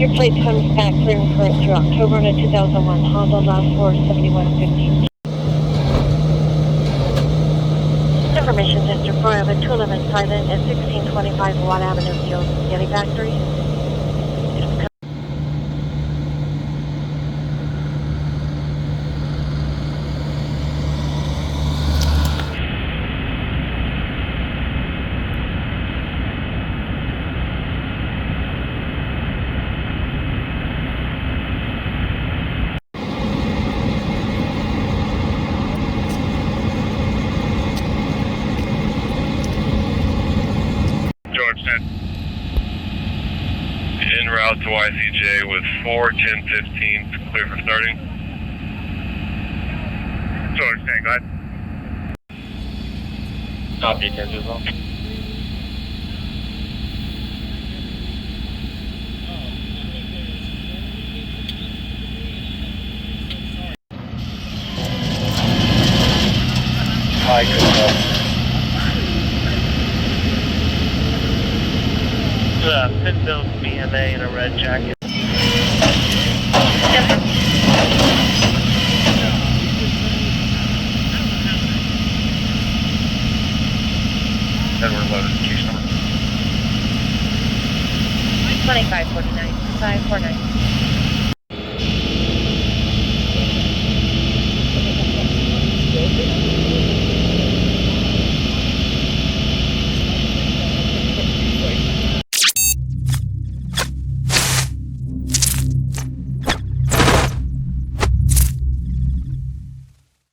Your plate comes back clear and current through October on a 2001 Honda last 47150. Information District 4, I have a 211 silent at 1625 Watt Avenue, the old spaghetti factory. George 10. En route to YCJ with 4:10:15, clear for starting. George 10, go ahead. Copy, 10 as well. Hi, good. Pinville BMA in a red jacket. Edward loaded, case number. 2549, 549.